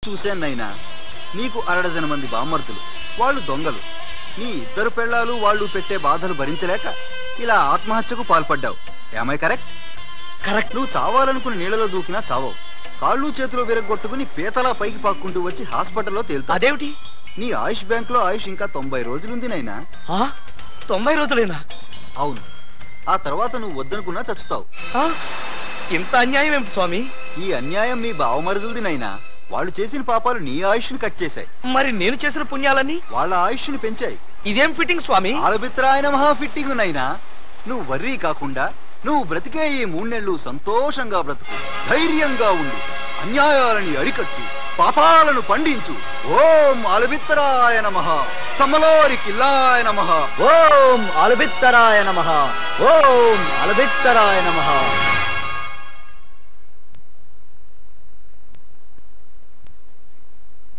చూశానైనా. నీకు 6 మంది బామ్మర్తులు, వాళ్ళు దొంగలు. నీ 2 పెళ్ళాలు వాళ్ళు పెట్టే బాధలు భరించలేక ఇలా ఆత్మహత్యకు పాల్పడ్డావు. ఏమై కరెక్ట్? కరెక్ట్. నువ్వు చావాలనుకుని నీళ్ళలో దూకినా చావవు. కాళ్ళు చేతులు విరగొట్టుకుని పీతలా పైకి పాక్కుంటూ వచ్చి హాస్పిటల్లో తేలుతావు. అదేమిటి? నీ ఆయుష్ బ్యాంక్ లో ఆయుష్ ఇంకా 90 రోజులుంది నైనా. 90 రోజులేనా? అవును. ఆ తర్వాత నువ్వు వద్దనుకున్నా చచ్చుతావు. ఇంత అన్యాయం ఏమిటి స్వామి? ఈ అన్యాయం మీ బావమరుదులది నైనా. వాళ్ళు చేసిన పాపాలు నీ ఆయుష్ని కట్ చేశాయి. మరి నేను చేసిన పుణ్యాలన్నీ వాళ్ళ ఆయుష్ని పెంచాయి. ఇదేం ఫిట్టింగ్ స్వామి? ఆలబిత్రాయన మహా ఫిట్టింగ్ నైనా. నువ్వు వర్రీ కాకుండా నువ్వు బ్రతికే ఈ 3 నెలలు సంతోషంగా బ్రతుకు, ధైర్యంగా ఉండు, అన్యాయాలని అరికట్టు, పాపాలను పండించు. ఓం ఆలబిత్తరాయ నమః, సమలోరి కిల్లాయ నమః. ఓం ఆలబిత్తరాయ నమః. ఓం ఆలబిత్తరాయ నమః.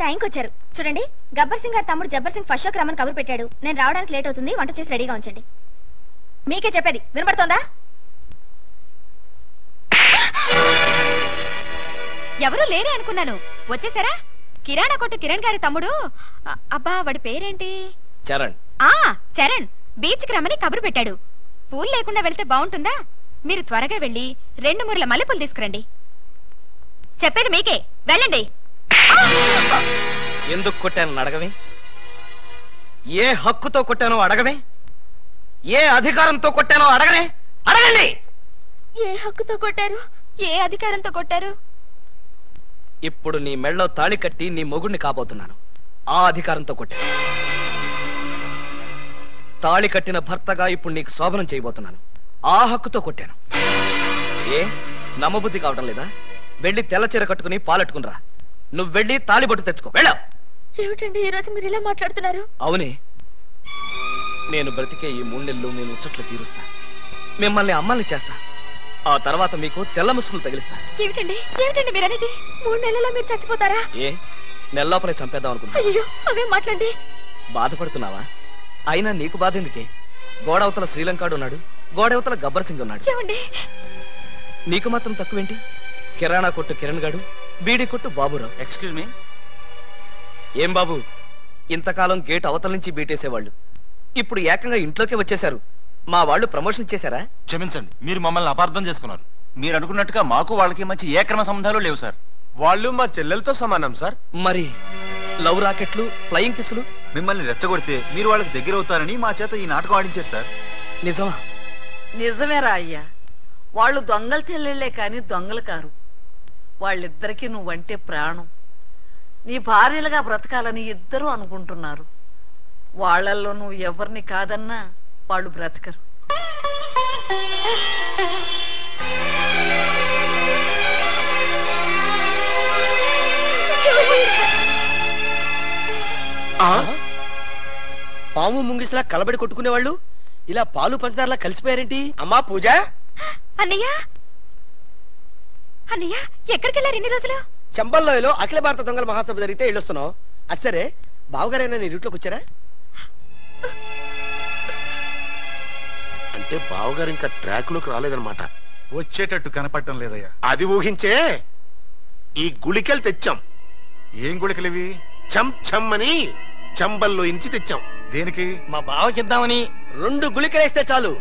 టైంకి వచ్చారు చూడండి. గబ్బర్ సింగ్ గారి తమ్ముడు జబ్బర్ సింగ్ ఫస్ట్ షోకి రమ్మని కబురు పెట్టాడు. నేను రావడానికి లేట్ అవుతుంది, వంట చేసి రెడీగా ఉంచండి. మీకే చెప్పేది వినపడుతోందా? ఎవరూ లేరే అనుకున్నాను, వచ్చేసారా? కిరాణా కొట్టు కిరణ్ గారి తమ్ముడు. అబ్బా వాడి పేరేంటి? చరణ్. చరణ్ బీచ్ కి రమ్మని కబురు పెట్టాడు. పూలు లేకుండా వెళ్తే బాగుంటుందా? మీరు త్వరగా వెళ్ళి 2 మూరల మల్లెపూలు తీసుకురండి. చెప్పేది మీకే, వెళ్ళండి. ఎందుకు కొట్టాను అడగవే? ఏ హక్కుతో కొట్టానో అడగవే? ఏ అధికారంతో కొట్టానో అడగనే? అడగండి. ఏ హక్కుతో కొట్టారు? ఏ అధికారంతో కొట్టారు? ఇప్పుడు నీ మెళ్ళో తాళి కట్టి నీ మొగుడిని కాబోతున్నాను. ఆ అధికారంతో కొట్టాను. తాళి కట్టిన భర్తగా ఇప్పుడు నీకు శోభనం చేయబోతున్నాను. ఆ హక్కుతో కొట్టాను. ఏ నమ్మబుద్ధి కావడం లేదా? వెళ్ళి తెల్ల చీర కట్టుకుని పాలెట్టుకునిరా. నువ్వు వెళ్ళి తాళిబొట్టు తెచ్చుకో. వెళ్ళ. ఏమిటండి ఈ రోజు మీరు ఇలా మాట్లాడుతున్నారు? అవునే, నేను బ్రతికే ఈ 3 నెలలు నేను ముచ్చట్లు తీరుస్తా. మిమ్మల్ని అమ్మల్ని చేస్తా. ఆ తర్వాత మీకు తెల్ల ముసుగులు తగిలిస్తా. ఏమిటండి ఏమిటండి మీరనేది? 3 నెలల్లో మీరు చచ్చిపోతారా? ఏ నెల్లోపలే చంపేద్దాం అనుకుంటా? అయ్యో అవే మాట్లాడండి. బాధపడుతున్నావా? అయినా నీకు బాధ ఎందుకే? గోడవతల శ్రీలంకాడు ఉన్నాడు, గోడవతల గబ్బర్ సింగ్ ఉన్నాడు. ఏమండి నీకు మాత్రం తక్కువేంటి? కిరాణా కొట్టు కిరణ్ గాడు, బీడీ కొట్టు బాబురావు. Excuse me. ఏం బాబు, ఇంతకాలం గేట్ అవతల నుంచి బీటేసేవాళ్ళు ఇప్పుడు ఏకంగా ఇంట్లోకే వచ్చేశారు. మా వాళ్ళు ప్రమోషన్ ఇచ్చేశారా? క్షమించండి, మీరు మమ్మల్ని అపార్థం చేసుకున్నారు. మీరు అనుకున్నట్టుగా మాకు వాళ్ళకి మంచి ఏక్రమ సంబంధాలు లేవు సార్. వాళ్ళు మా చెల్లెలతో సమానం సార్. మరి లవ్ రాకెట్లు, ఫ్లయింగ్ కిస్సులు? మిమ్మల్ని రెచ్చగొడితే మీరు వాళ్ళకి దగ్గర అవుతారని మా చేత ఈ నాటకం ఆడించారు సార్. నిజమా? నిజమేరా అయ్యా. వాళ్ళు దొంగల చెల్లెళ్లే కాని దొంగలు కారు. వాళ్ళిద్దరికీ నువ్వంటే ప్రాణం. నీ భార్యలుగా బ్రతకాలని ఇద్దరూ అనుకుంటున్నారు. వాళ్ళల్లో నువ్వు ఎవరిని కాదన్నా వాళ్ళు బ్రతకరు. పాము ముంగిసలా కలబడి కొట్టుకునేవాళ్ళు ఇలా పాలు పంచదారలా కలిసిపోయారేంటి? అమ్మా పూజ. అన్నయ్య అన్నయ్య ఎక్కడికి వెళ్ళారు ఇన్ని రోజులు? చంబల్లోయలో అఖిల భారత దొంగల మహాసభ జరిగితే వెళ్ళొస్తున్నావు. అసరే బావగారైనా నీ రూట్లోకి వచ్చారా? అంటే బావగారు ఇంకా ట్రాక్ లోకి రాలేదన్నమాట. వచ్చేటట్టు కనపడటం లేదయ్యా. అది ఊహించే ఈ గుళికలు తెచ్చాం. ఏం గుళికలివి? చం చమ్ అని చంబల్లో ఇంచి తెచ్చాం. దేనికి? మా బావకిద్దామని. 2 గుళికలేస్తే చాలు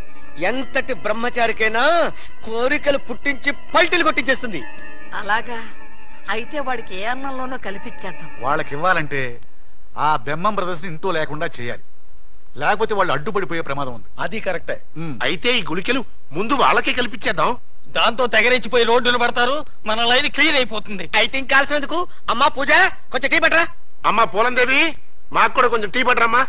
ఎంతటి బ్రహ్మచారికైనా కోరికలు పుట్టించి పల్టీలు కొట్టించేస్తుంది. అలాగా అయితే వాడికి ఏ అన్నంలోనో కలిపిచ్చేద్దాం. వాళ్ళకి ఇవ్వాలంటే ఆ బెమ్మం బ్రదర్స్ ని ఇంట్లో లేకుండా చేయాలి. లేకపోతే వాళ్ళు అడ్డుపడిపోయే ప్రమాదం ఉంది. అది కరెక్టే. అయితే ఈ గుళికలు ముందు వాళ్ళకే కల్పించేద్దాం. దాంతో తెగరెచ్చిపోయి రోడ్డులు పడతారు, మన లైన్ క్లియర్ అయిపోతుంది. అయితే ఇంకా ఆలస్యం ఎందుకు? అమ్మా పూజ కొంచెం టీ పట్టరా. అమ్మా పూలందేవి, మాకు కూడా కొంచెం టీ పట్టరమ్మా.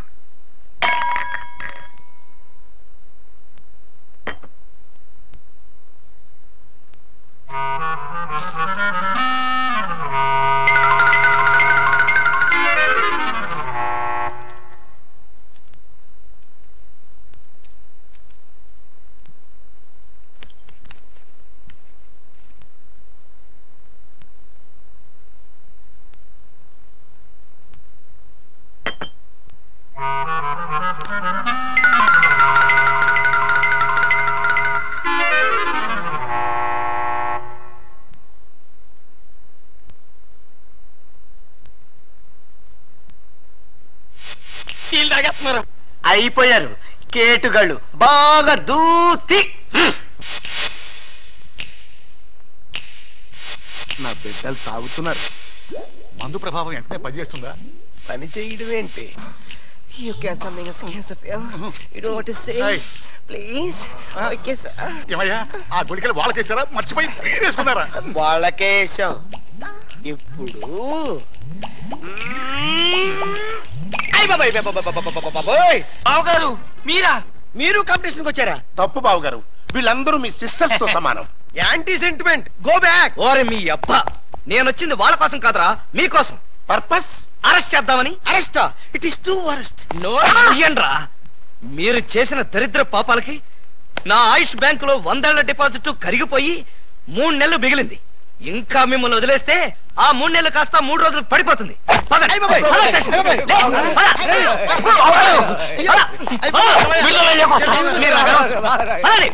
సీల్ తాగేస్తున్నారు. అయిపోయారు కేటుగాళ్ళు బాగా దూతి. నా బిడ్డలు తాగుతున్నారు. మందు ప్రభావం వెంటనే పనిచేస్తుందా? పని చేయడం ఏంటి? You can something else, Phil. You don't want to say, please. Okay, sir. ఏమయ్యా ఆ గుడికలు వాళ్ళకేసారా? మర్చిపోయి వేసుకున్నారా? వాళ్ళకేసాం. ఇప్పుడు బావగారు మీరా? మీరు కాంపిటీషన్కి వచ్చారా? తప్పు బాబు గారు, వీళ్ళందరూ మీ సిస్టర్స్ తో సమానం. Anti sentiment, go back. ఓరే మీ అబ్బా, నేనొచ్చింది వాళ్ళ కోసం కాదురా, మీకోసం. పర్పస్ అరెస్ట్ చేద్దామని. Arrest? It is two worst. రా మీరు చేసిన దరిద్ర పాపాలకి నా ఆయుష్ బ్యాంకులో 100 ఏళ్ల డిపాజిట్ కరిగిపోయి 3 నెలలు మిగిలింది. ఇంకా మిమ్మల్ని వదిలేస్తే ఆ 3 నెలలు కాస్త 3 రోజులకు పడిపోతుంది. పదండి. పద స్టేషన్. మీరు అనవసరం. పదండి.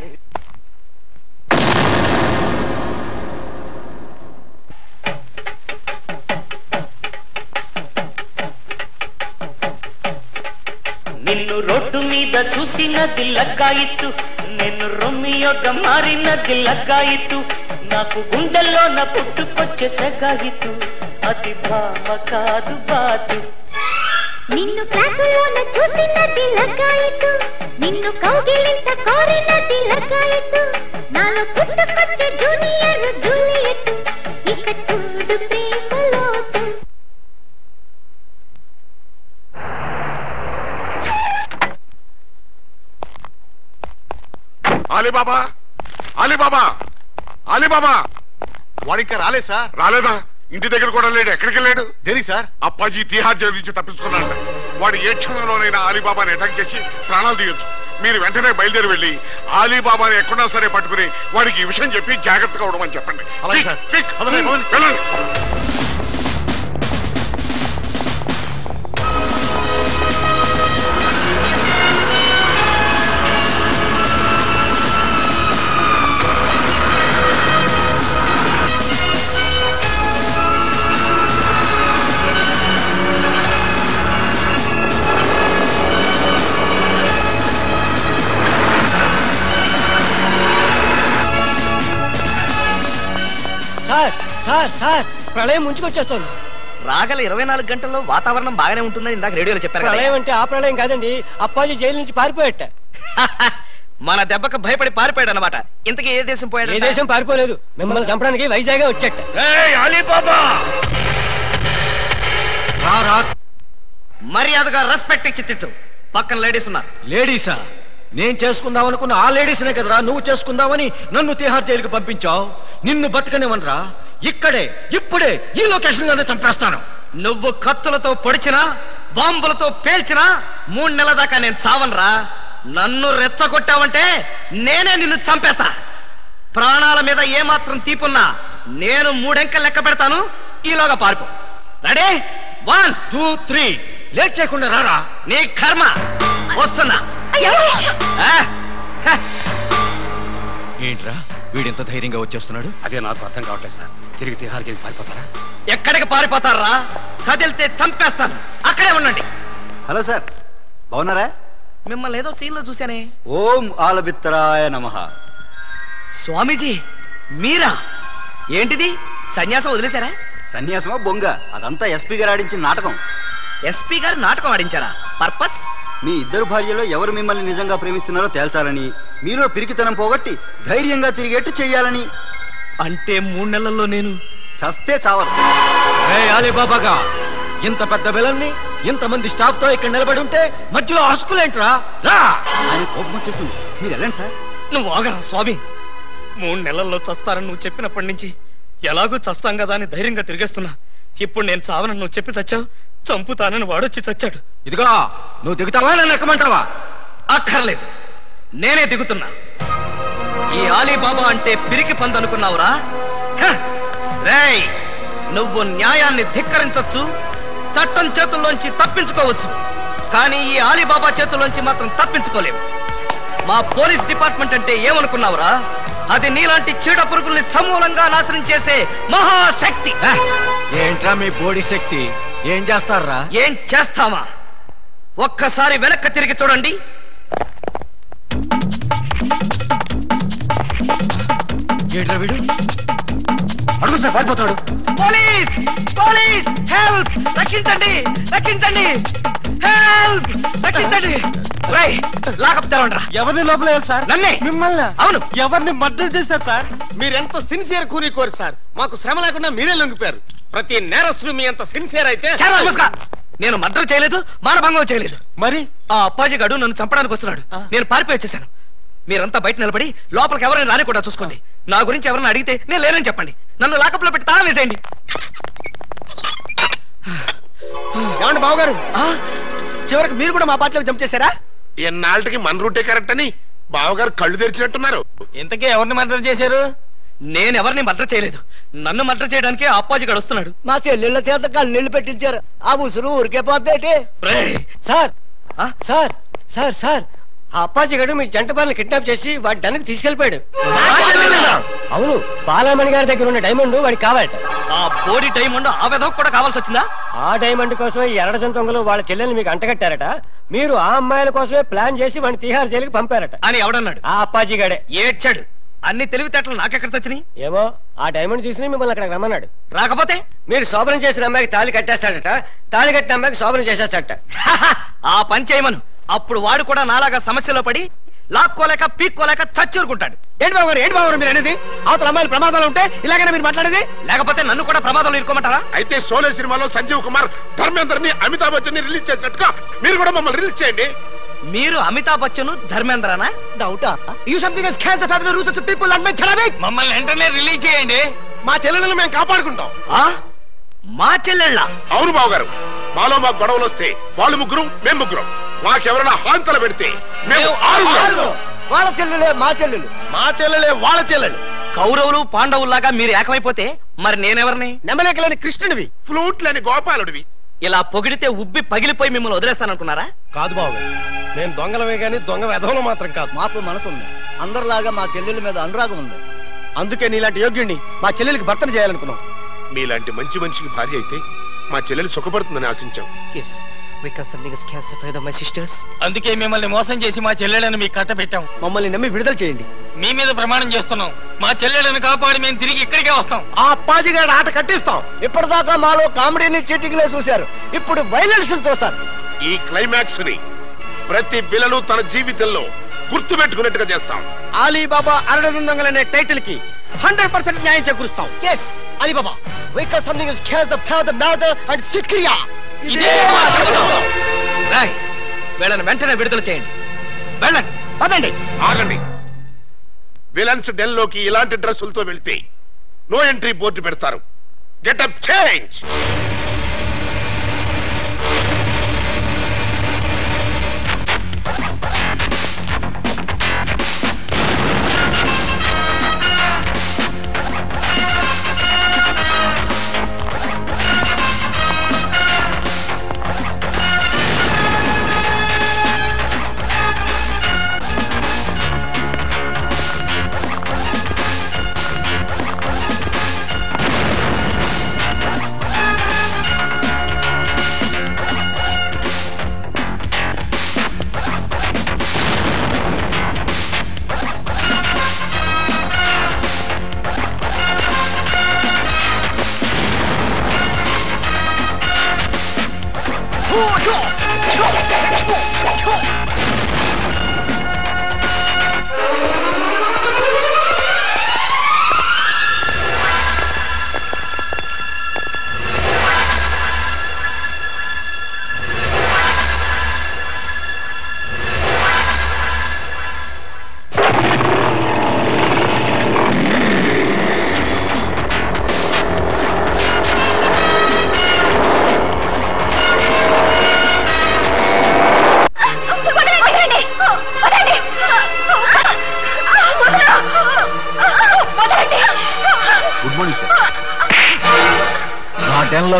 నిన్ను రోడ్డు మీద చూసినది లగ్గాయిత్తు, నేను రొమ్మియోగా మారినది లగ్గాయిత్తు, నాకు గుండెల్లోన పుట్టుకొచ్చే సెగాయిత్తు, అది భామ కాదు బాతు. నిన్ను క్లాసులోన చూసినది లగ్గాయిత్తు, నిన్ను కౌగిలింత కోరినది లగ్గాయిత్తు, నాలో పుట్టుకొచ్చే జూనియర్ జూలియట్, ఇక చూడు ప్రేమలోతు. Alibaba, Alibaba, Alibaba. వాడు ఇంకా రాలేదు సార్. రాలేదా? ఇంటి దగ్గర కూడా లేడు. ఎక్కడికి వెళ్ళాడు? దేనికి సార్? అప్పాజీ తిహార్ జైలు నుంచి తప్పించుకున్నాడు. వాడు ఏ క్షణంలోనైనా అలీబాబాని అటాక్ చేసి ప్రాణాలు తీయొచ్చు. మీరు వెంటనే బయలుదేరి వెళ్ళి అలీబాబాని ఎక్కడా సరే పట్టుకుని వాడికి ఈ విషయం చెప్పి జాగ్రత్తగా ఉండమని చెప్పండి. అలాగే సార్. వెళ్ళండి. సార్ సార్ సార్, ప్రళయం ముంచుకొచ్చేస్తోంది. రాగల 24 గంటల్లో వాతావరణం బాగానే ఉంటుందని ఇందాక రేడియోలో చెప్పారు కదా. ప్రళయం అంటే ఆ ప్రళయం కాదండి, అప్పాజీ జైలు నుంచి పారిపోయట. మన దెబ్బకు భయపడి పారిపోయాడు అనమాట. ఇంతకీ ఏ దేశం పోయాడు? ఏ దేశం పారిపోలేదు, మిమ్మల్ని చంపడానికి వైజాగ్ వచ్చేట. మర్యాదగా రెస్పెక్ట్ ఇచ్చి తిట్టు. పక్కన లేడీస్ ఉన్నారు. లేడీసా? నేను చేసుకుందాం అనుకున్న ఆ లేడీస్నే కదరా నువ్వు చేసుకుందామని నన్ను తిహార్ జైలుకి పంపించావు. నిన్ను బతకనివనరా, ఇక్కడే ఇప్పుడే ఈ లొకేషన్ లోనే చంపేస్తాను. నువ్వు కత్తులతో పొడిచినా బాంబులతో పేల్చినా 3 నెలల దాకా నేను చావనరా. నన్ను రెచ్చగొట్టావంటే నేనే నిన్ను చంపేస్తా. ప్రాణాల మీద ఏమాత్రం తీపున్నా నేను 3 అంకెలు లెక్క పెడతాను. ఈలోగా పారిపో. రెడీ? 1 2 3. లేట్ చేయకుండా రారా. నీ కర్మ. వస్తున్నా. ఏంట్రా వీడింత ధైర్యంగా వచ్చేస్తున్నాడు? అదే నాకు అర్థం కావట్లేదు సార్. తిరిగి తిహార్ జైలు పారిపోతారా? ఎక్కడికి పారిపోతారా? కదిలితే చంపేస్తాను. అక్కడే ఉండండి. హలో సార్, బాగున్నారా? మిమ్మల్ని ఏదో సీన్ లో చూశానే. ఓం ఆలబిత్తరాయ నమః. స్వామీజీ మీరా? ఏంటిది, సన్యాసం వదిలేశారా? సన్యాసమా బొంగ, అదంతా ఎస్పీ గారు ఆడించిన నాటకం. ఎస్పీ గారు నాటకం ఆడించారా? పర్పస్? మీ ఇద్దరు భార్యలో ఎవరు మిమ్మల్ని నిజంగా ప్రేమిస్తున్నారో తేల్చాలని, మీలో పిరికితనం పోగొట్టి ధైర్యంగా తిరిగేట్టు చెయ్యాలని. అంటే 3 నెలల్లో నేను చస్తే చావరు. అలీబాబాగా ఇంత పెద్ద విలన్ని ఇంతమంది స్టాఫ్ తో ఇక్కడ నిలబడి ఉంటే మధ్యలో హస్కులేంట్రా? రా. ఆయన కోపం వచ్చేసింది, మీరు వెళ్ళండి సార్. నువ్వు ఆగరా స్వామి. 3 నెలల్లో చస్తారని నువ్వు చెప్పినప్పటి నుంచి ఎలాగూ చస్తాం కదా అని ధైర్యంగా తిరిగేస్తున్నా. ఇప్పుడు నేను చావనని నువ్వు చెప్పి చచ్చావు, చంపుతానని వాడొచ్చి చచ్చాడు. ఇదిగో నువ్వు దిగుతావా నన్ను ఎక్కమంటావా? అక్కర్లేదు, నేనే దిగుతున్నా. ఈ ఆలీబాబా అంటే పిరికి పంది అనుకున్నావురా? రేయ్, నువ్వు న్యాయాన్ని ధిక్కరించొచ్చు, చట్టం చేతుల్లోంచి తప్పించుకోవచ్చు, కానీ ఈ ఆలీబాబా చేతుల్లోంచి మాత్రం తప్పించుకోలేవు. మా పోలీస్ డిపార్ట్మెంట్ అంటే ఏమనుకున్నావురా? అది నీలాంటి చీడ పురుగుల్ని సమూలంగా నాశనం చేసే మహాశక్తి. ఏంట్రా మీ బోడి శక్తి? ఏం చేస్తారా? ఏం చేస్తావా? ఒక్కసారి వెనక్కి తిరిగి చూడండి. వీడు అడుగు సార్, పారిపోతాడు. Police police help! రక్షించండి రక్షించండి, హెల్ప్! రక్షించండి. లాకప్ తెరవండి. ఎవరిని లోపల సార్? నన్నే. మిమ్మల్ని? అవును. ఎవరిని మర్డర్ చేశారు సార్? మీరెంత సిన్సియర్ కూని సార్. మాకు శ్రమ లేకుండా మీరే లొంగిపోయారు. ప్రతి నేరస్తులు మీ అంత సిన్సియర్ అయితే. నేను మర్డర్ చేయలేదు, మానభంగం చేయలేదు. మరి ఆ అప్పాజీ గడు నన్ను చంపడానికి వస్తున్నాడు. నేను పారిపోయి వచ్చేసాను. మీరంతా బయట నిలబడి లోపలికి ఎవరైనా రాని కూడా చూసుకోండి. నా గురించి ఎవరైనా అడిగితే నేను లేనని చెప్పండి. నన్ను లాకప్ లో పెట్టి తాళం వేసేయండి. ఏమండి బావగారు, చివరికి మీరు కూడా మా పార్టీలో జంప్ చేశారా? ఎన్నాళ్ళకి మన రూటే కరెక్ట్ అని బావగారు కళ్ళు తెరిచినట్టున్నారు. ఇంతకీ ఎవరిని మర్డర్ చేశారు? నేను ఎవరిని మర్డర్ చేయలేదు. నన్ను మర్డర్ చేయడానికి అప్పాజీ గడు వస్తున్నాడు. మా చెల్లెళ్ళ చేత కళ్ళు పెట్టించారు. ఆ ఉసురు ఊరికే పోద్దేటి? సార్ సార్ సార్ సార్ ఆ అప్పాజీ గడు మీ జంట బాలను కిడ్నాప్ చేసి వాడి డన్కి తీసుకెళ్లిపోయాడు. అవును, బాలామణి గారి దగ్గర ఉన్న డైమండ్ వాడికి కావాలట. ఆ బోడి డైమండ్ ఆ విధం కూడా కావాల్సి వచ్చిందా? ఆ డైమండ్ కోసమే ఎర్ర జంతొంగలు వాళ్ళ చెల్లెల్ని మీకు అంటగట్టారట. మీరు ఆ అమ్మాయిల కోసమే ప్లాన్ చేసి వాడిని తిహార్ జైలుకి పంపారట అని ఎవడన్నాడు? ఆ అప్పాజీ గడే. ఏడ్చాడు. అన్ని తెలివితేటలు నాకెక్కడ వచ్చినాయి? ఏమో ఆ డైమండ్ చూసి మిమ్మల్ని అక్కడికి రమ్మన్నాడు. రాకపోతే మీరు శోభనం చేసిన అమ్మాయికి తాళి కట్టేస్తాడట, తాళి కట్టిన అమ్మాయికి శోభనం చేసేస్తాడట. ఆ పని చేయమను. అప్పుడు వాడు కూడా నాలాగా సమస్యలో పడి లాక్కోలేక పీక్కోలేక చచ్చూరుకుంటాడు. ఏంటి బాబు మీరు అనేది? అవతల అమ్మాయిలు ప్రమాదంలో ఉంటే ఇలాగైనా మీరు మాట్లాడేది? లేకపోతే నన్ను కూడా ప్రమాదంలో ఇరుకోమంటారా? అయితే సోలే సినిమాలో సంజీవ్ కుమార్ ధర్మేందర్ని అమితాబ్ బచ్చన్ రిలీజ్ చేసినట్టుగా మీరు కూడా మమ్మల్ని రిలీజ్ చేయండి. మీరు అమితాబ్ బచ్చన్ ధర్మేంద్రనా? డౌటా? You something is cancer family root of people and my therapy. మమ్మల్ని వెంటనే రిలీజ్ చేయండి. మా చెల్లెలను మేము కాపాడుకుంటాం. మా చెల్లెళ్ళ? అవును బావగారు, మాలో మాకు గొడవలు వస్తే వాళ్ళు ముగ్గురు, మేము ముగ్గురం. మాకెవరైనా హాంతలు పెడితే మేము ఆరుగురు. వాళ్ళ చెల్లెలే మా చెల్లెలు, మా చెల్లెలే వాళ్ళ చెల్లెలు. కౌరవులు పాండవుల్లాగా మీరు ఏకమైపోతే మరి నేనెవరిని? నెమలేకలేని కృష్ణుడివి, ఫ్లూట్ లేని గోపాలుడివి. ఇలా పొగిడితే ఉబ్బి పగిలిపోయి మిమ్మల్ని వదిలేస్తాననుకున్నారా? కాదు బాబు, నేను దొంగలమే గాని దొంగ వెధవలు మాత్రం కాదు. మాకు మనసు ఉంది, అందరిలాగా మా చెల్లెల మీద అనురాగం ఉంది. అందుకే నీలాంటి యోగ్యుడిని మా చెల్లెలికి భర్తను చేయాలనుకున్నాం. మీలాంటి మంచి మనిషికి భార్య అయితే మా చెల్లెలు సుఖపడుతుందని ఆశించాం. అందుకే మిమ్మల్ని మోసం చేసి మా చెల్లెలను మీకు కట్ట పెట్టాం. మమ్మల్ని నమ్మి విడుదల చేయండి. మీ మీద ప్రమాణం చేస్తున్నాం, మా చెల్లెలను కాపాడి మేము తిరిగి ఇక్కడికే వస్తాం. ఆ అప్పాజీగాడి ఆట కట్టిస్తాం. ఇప్పటిదాకా మాలో కామెడీని చీటింగ్లే చూశారు, ఇప్పుడు వైలెన్స్ చూస్తారు. ఈ క్లైమాక్స్ ని ప్రతి పిల్లలు తన జీవితంలో గుర్తు పెట్టుకున్నట్టుగా చేస్తాం. అలీబాబా అరడజన్ దొంగలనే టైటిల్ కి 100% న్యాయం చేకూరుస్తాం. yes Alibaba, because something is caused the power the murder and sikriya. వీళ్ళని వెంటనే విడుదల చేయండి. వెళ్ళండి, పదండి. ఆగండి. విలన్స్ డెల్ లోకి ఇలాంటి డ్రెస్సులతో వెళ్తే నో ఎంట్రీ బోర్డు పెడతారు. Getup change.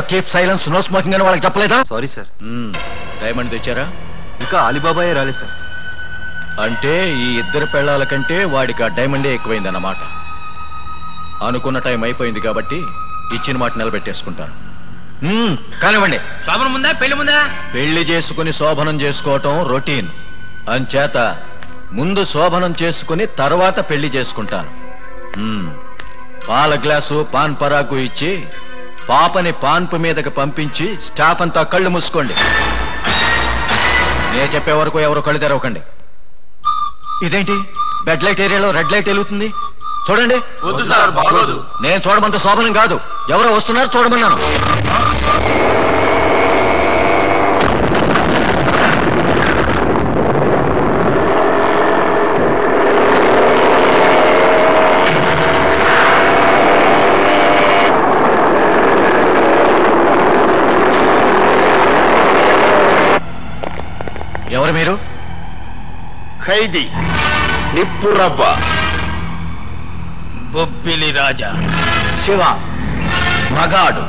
Keep silence, no smoking అని వాళ్ళకి చెప్పలేదా? Sorry sir. డైమండ్ తెచ్చారా? ఇంకా అలీబాబాయే రాలేదు సార్. అంటే ఈ ఇద్దరు పెళ్ళాల కంటే వాడికి ఆ డైమండే ఎక్కువైందన్నమాట. అనుకున్న టైం అయిపోయింది కాబట్టి ఇచ్చిన మాట నిలబెట్టేసుకుంటాను. కానివ్వండి. శోభనం ముందా పెళ్లి ముందా? పెళ్లి చేసుకుని శోభనం చేసుకోవటం రొటీన్. అంచేత ముందు శోభనం చేసుకుని తర్వాత పెళ్లి చేసుకుంటాను. పాల గ్లాసు పాన్ పరాకు ఇచ్చి పాపని పాన్పు మీదకి పంపించి స్టాఫ్ అంతా కళ్ళు మూసుకోండి. నేను చెప్పే వరకు ఎవరు కళ్ళు తెరవకండి. ఇదేంటి బెడ్ లైట్ ఏరియాలో రెడ్ లైట్ వెలుగుతుంది? చూడండి. వద్దు సార్, బాగోదు. నేను చూడమంత శోభనం కాదు, ఎవరో వస్తున్నారు చూడమన్నాను. ఎవరు మీరు? ఖైదీ నిప్పురవ్వ. బొబ్బిలి రాజా. శివ మగాడు.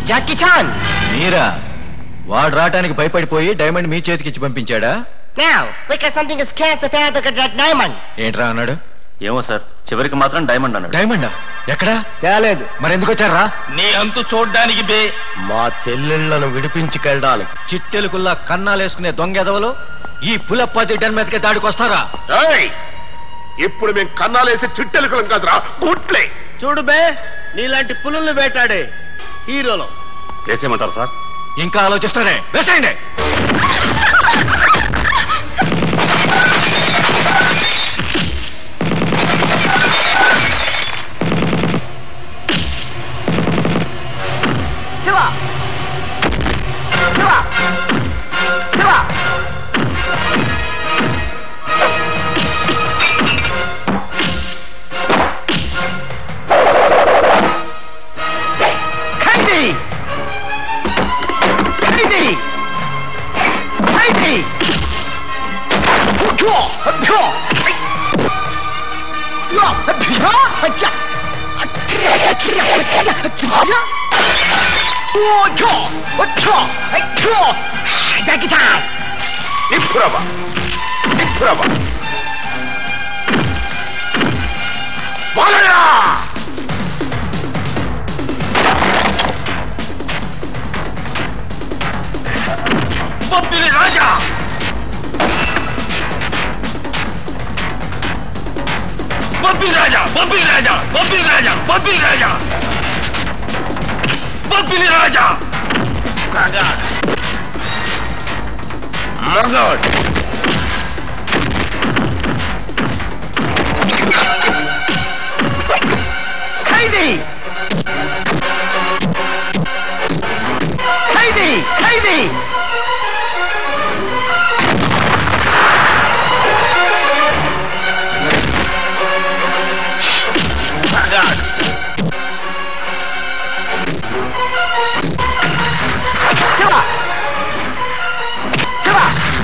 Jackie Chan. మీరా? వాడు రావటానికి భయపడిపోయి డైమండ్ మీ చేతికి ఇచ్చి పంపించాడా? Now, because something is scarce the fair the diamond. ఏంట్రా అన్నాడు? ఏమో సార్, చివరికి మాత్రం డైమండ్ అన్నాడు. డైమండా? ఎక్కడా? తేలేదు. మరి ఎందుకు వచ్చారా? నీ అంతు చూడ్డానికి బే. మా చెల్లెళ్లను విడిపించుకెళ్ళడానికి చిట్టెలుకుల్లా కన్నాలేసుకునే దొంగ ఎదవలు ఈ పులప్పాజీ డన్ మీదకి దాడికొస్తారా? ఇప్పుడు మేము కన్నాలేసి చిట్టెలుకలం కాదురా, గుట్లే. చూడు బే, నీలాంటి పులుల్ని వేటాడే హీరోలో వేసేయమంటారు సార్? ఇంకా ఆలోచిస్తారే, వేసేయండి. శివ శివ శివ ఖైదీ ఖైదీ ఖైదీ జాకీ చాన్. నిప్పురవ్వ నిప్పురవ్వ. బాలయ్య బొబ్బిలి రాజా. బొబ్బిలి రాజా. బొబ్బిలి రాజా. బొబ్బిలి రాజా. బొబ్బిలి రాజా. బొబ్బిలి రాజా. మగాడ్. ఖైదీ ఖైదీ ఖైదీ శివ శివ శివ శివ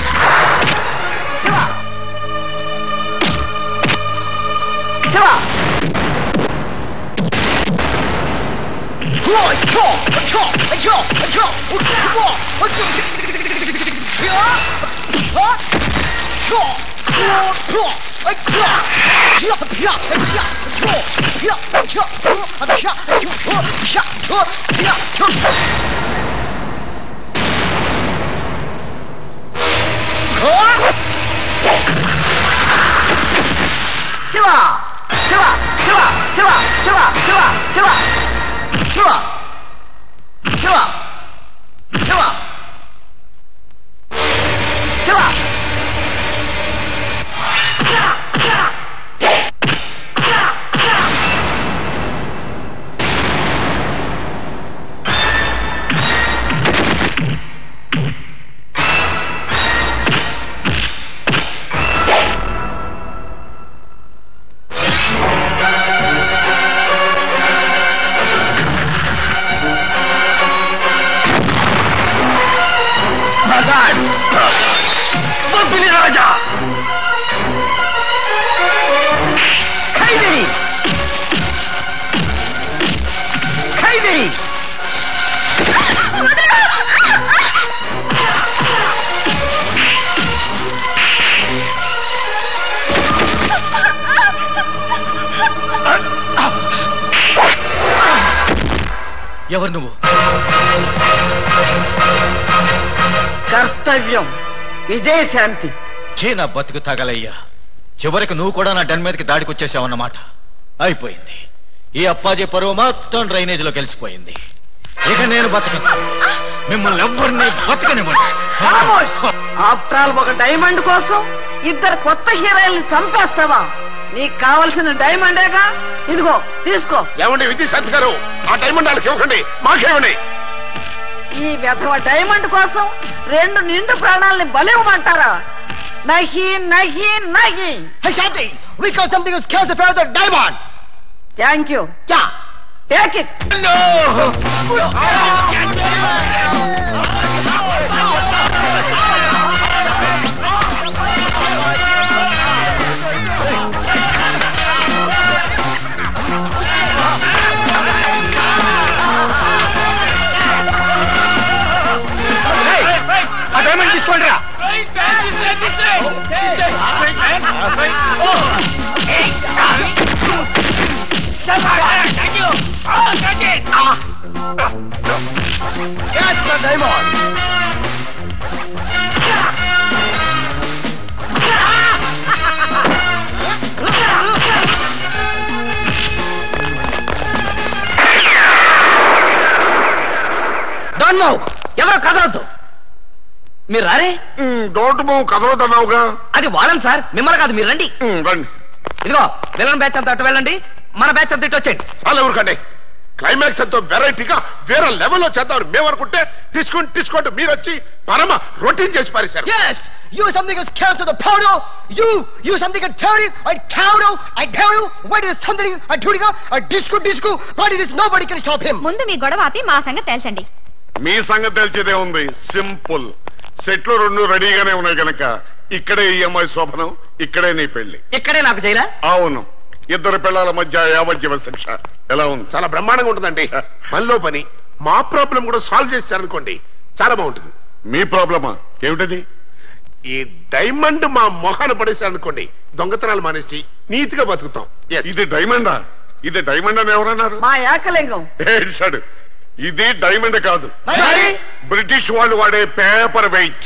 శివ శివ శివ శివ శివ శివ శివ శివ శివ శివ శివ బొబ్బిలి రాజా. ఖైదీ ఖైదీ ఎవరు నువ్వు? కర్తవ్యం విజయశాంతి. నా బతుకు తగలయ్యా. చివరికి నువ్వు కూడా నా డన్ మీదకి దాడికొచ్చేసావన్నమాట. అయిపోయింది. ఈ అప్పాజీ పరువు మొత్తం డ్రైనేజ్ లో కలిసిపోయింది. ఇక నేను బతకను. మిమ్మల్ని ఎవరిని బతకనివ్వండి. ఆఫ్టర్ ఆల్ ఒక డైమండ్ కోసం ఇద్దరు కొత్త హీరోయిల్ని చంపేస్తావా? నీకు కావలసిన డైమండేగా, ఇదిగో తీసుకో. ఏమండి విజయశాంతి గారు, ఆ డైమండ్ వాళ్ళకి ఇవ్వకండి, మాకేమండి. ఈ వెధవ డైమండ్ కోసం 2 నిండు ప్రాణాలని బలివ్వమంటారా? నహి నహి నహి. Hey Shanti, we got something to scare the the diamond. Thank you. Yeah. Take it. ఆ డైమండ్ తీసుకోండి రా. ఎవరో కదలొద్దు. మీరు రారే. డోంట్ మూవ్, కదలొద్దన్నావుగా. అది వాళ్ళని సార్, మిమ్మల్ని కాదు. మీరు రండి. రండి. ఇదిగో విలన్ బ్యాచ్ అంతా అటు వెళ్ళండి, మన బ్యాచ్ అంతా ఇటు వచ్చేయండి. చాలా ఊరుకండి. క్లైమాక్స్ ఎంతో వెరైటీగా వేరే లెవెల్లో చేద్దామని మేము అనుకుంటే తీసుకుంటూ మీరు వచ్చి పరమ రొటీన్ చేసి పారేశారు. Yes, you something is scared to the powder. You something is dirty. I tell you, what is something I do a disco, but it is nobody can stop him. ముందు మీ గొడవ ఆపి మా సంగతి తేల్చండి. మీ సంగతి తెలిసేదే ఉంది. సింపుల్. సెట్లు 2 రెడీగానే ఉన్నాయి కనుక ఇక్కడే ఈ అమ్మాయి శోభనం, ఇక్కడే నీ పెళ్లి. ఇక్కడే నాకు చేయలా? అవును. 2 పిల్లల మధ్య యావజ్జీవ శిక్ష. ఎలా ఉంది? చాలా బ్రహ్మాండంగా ఉంటుందండి. మనలో పని మా ప్రాబ్లం కూడా సాల్వ్ చేశారనుకోండి, చాలా బాగుంటుంది. మీ ప్రాబ్లమా ఏమిటది? ఈ డైమండ్ మా మొహాన పడేశారనుకోండి, దొంగతనాలు మానేసి నీతిగా బతుకుతాం. ఇది డైమండా? ఇది డైమండ్ అని ఎవరన్నారు? మా ఏకలింగం ఏడ్చాడు. ఇది డైమండ్ కాదు, బ్రిటిష్ వాళ్ళు వాడే పేపర్ వెయిట్.